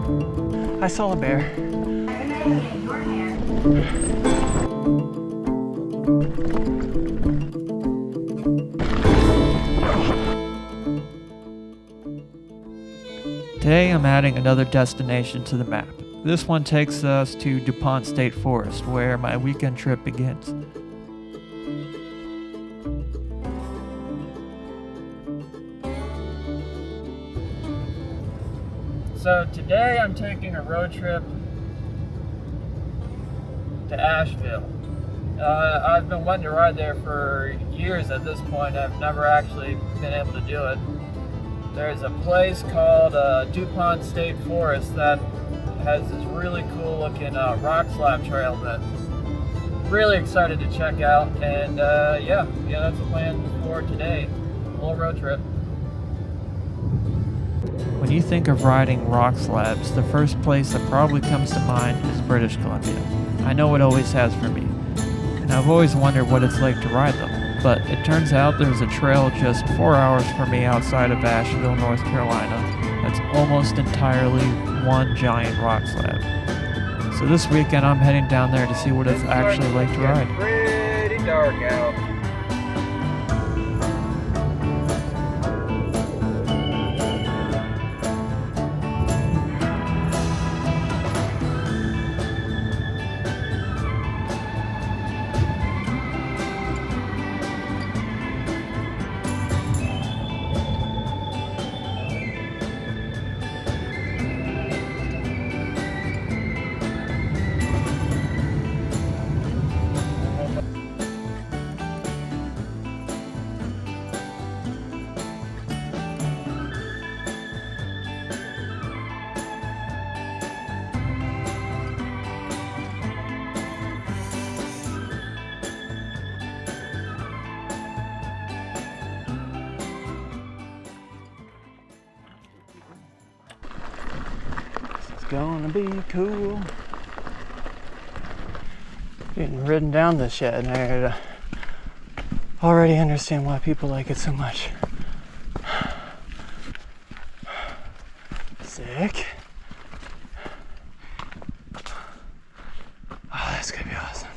I saw a bear. Today I'm adding another destination to the map. This one takes us to DuPont State Forest, where my weekend trip begins. So today I'm taking a road trip to Asheville. I've been wanting to ride there for years at this point. I've never actually been able to do it. There's a place called DuPont State Forest that has this really cool looking rock slab trail that I'm really excited to check out. And yeah, that's the plan for today. A little road trip. When you think of riding rock slabs, the first place that probably comes to mind is British Columbia. I know it always has for me, and I've always wondered what it's like to ride them. But it turns out there's a trail just 4 hours from me outside of Asheville, North Carolina, that's almost entirely one giant rock slab. So this weekend I'm heading down there to see what it's actually like to ride. Pretty dark out. Gonna be cool. Getting ridden down the shed and I already understand why people like it so much. Sick. Oh, that's gonna be awesome.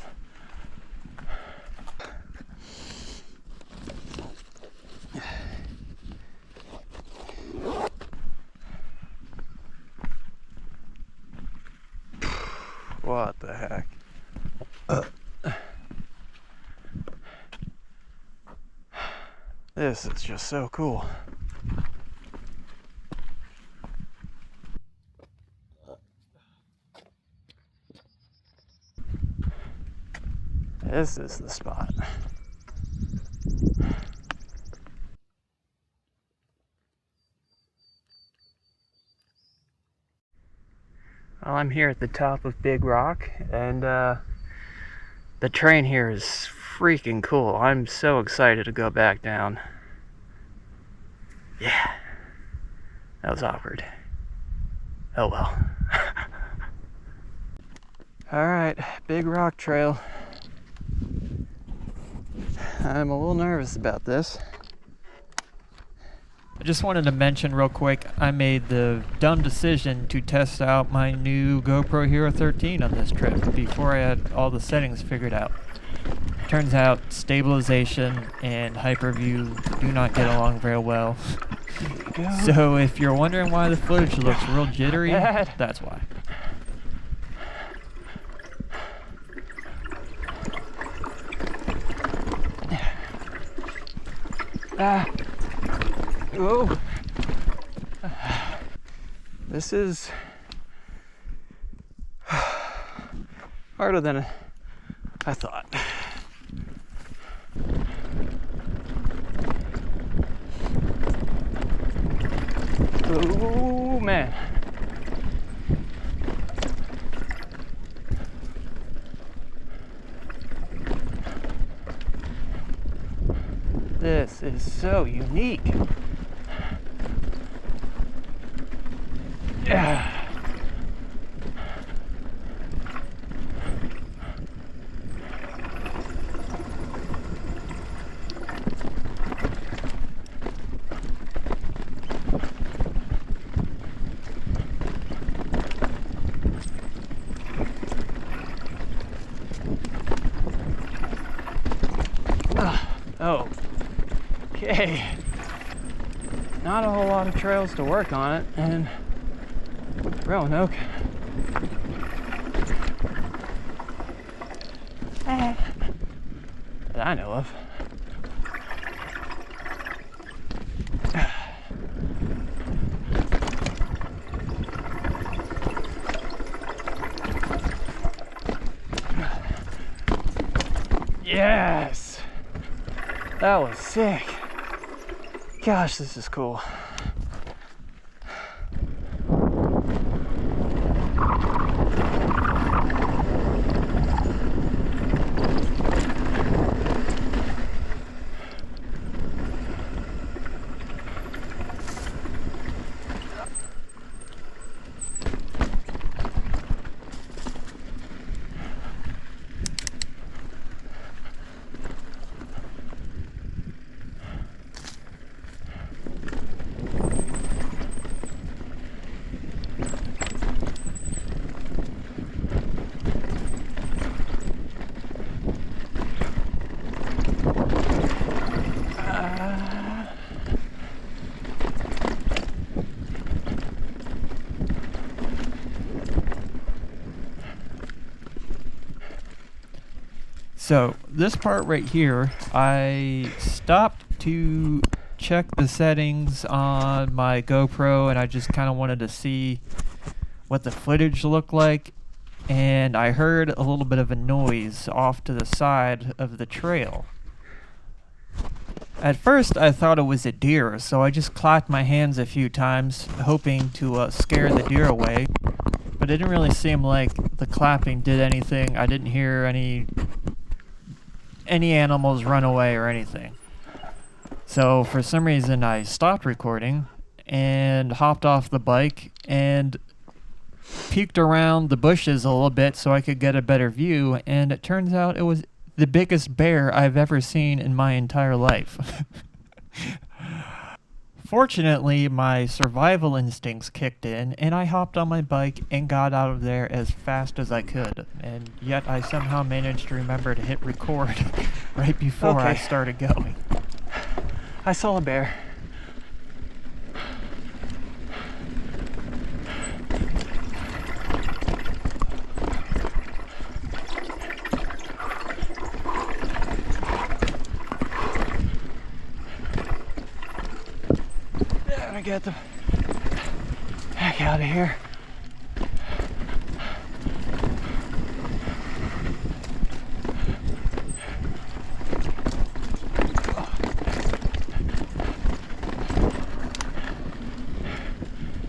What the heck? This is just so cool. This is the spot. Well, I'm here at the top of Big Rock, and the terrain here is freaking cool. I'm so excited to go back down. Yeah, that was awkward. Oh well. Alright, Big Rock Trail. I'm a little nervous about this. I just wanted to mention real quick, I made the dumb decision to test out my new GoPro Hero 13 on this trip before I had all the settings figured out. Turns out stabilization and hyperview do not get along very well. So if you're wondering why the footage looks real jittery, that's why. Oh, this is harder than I thought. Oh man. This is so unique. Yeah. Oh, okay. Not a whole lot of trails to work on it, and Roanoke. That I know of. Yes! That was sick. Gosh, this is cool. So this part right here, I stopped to check the settings on my GoPro, and I just kind of wanted to see what the footage looked like, and I heard a little bit of a noise off to the side of the trail. At first I thought it was a deer, so I just clapped my hands a few times hoping to scare the deer away, but it didn't really seem like the clapping did anything. I didn't hear any animals run away or anything. So for some reason I stopped recording and hopped off the bike and peeked around the bushes a little bit so I could get a better view, and it turns out it was the biggest bear I've ever seen in my entire life. Fortunately, my survival instincts kicked in, and I hopped on my bike and got out of there as fast as I could. And yet I somehow managed to remember to hit record right before I started going. I saw a bear. Get the heck out of here.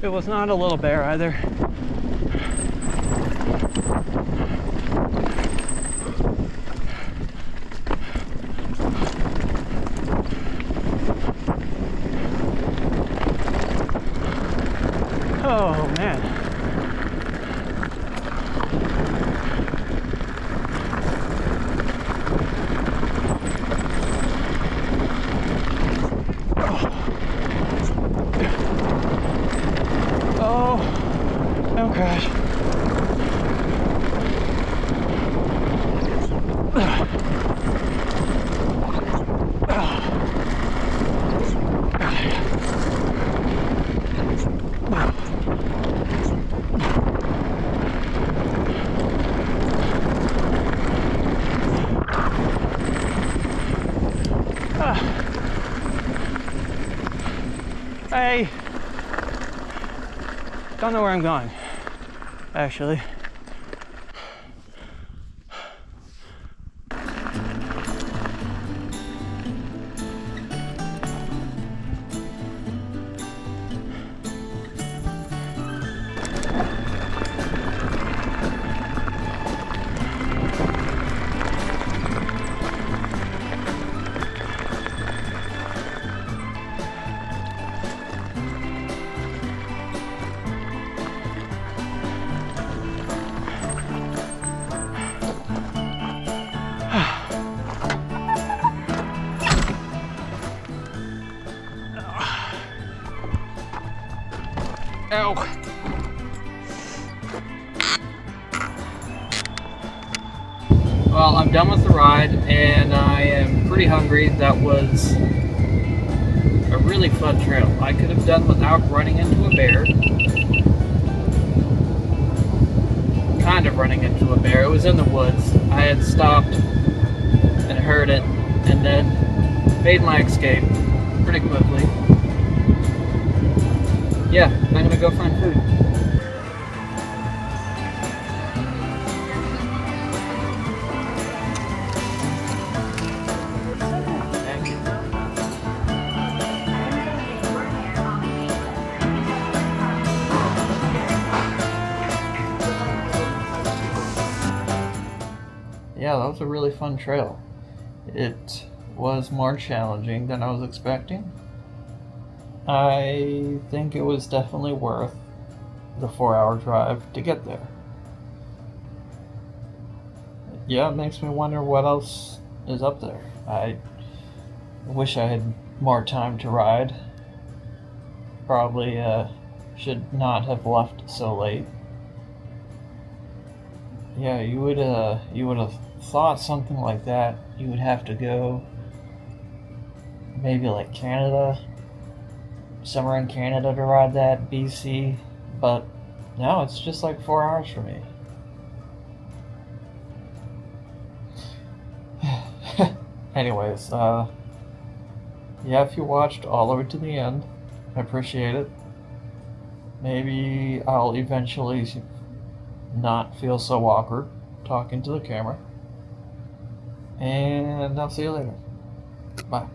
It was not a little bear either. Oh man. Oh, don't crash. Hey, don't know where I'm going, actually. Ow. Well, I'm done with the ride and I am pretty hungry. That was a really fun trail. I could have done without running into a bear. Kind of running into a bear. It was in the woods. I had stopped and heard it and then made my escape pretty quickly. Yeah, I'm gonna go find food. Thank you. Yeah, that was a really fun trail. It was more challenging than I was expecting. I think it was definitely worth the 4-hour drive to get there. Yeah, it makes me wonder what else is up there. I wish I had more time to ride. Probably should not have left so late. Yeah, you would have thought something like that. You would have to go maybe like Canada, somewhere in Canada to ride that, BC, but no, it's just like 4 hours for me. Anyways, yeah, if you watched all the way to the end, I appreciate it. Maybe I'll eventually not feel so awkward talking to the camera. And I'll see you later. Bye.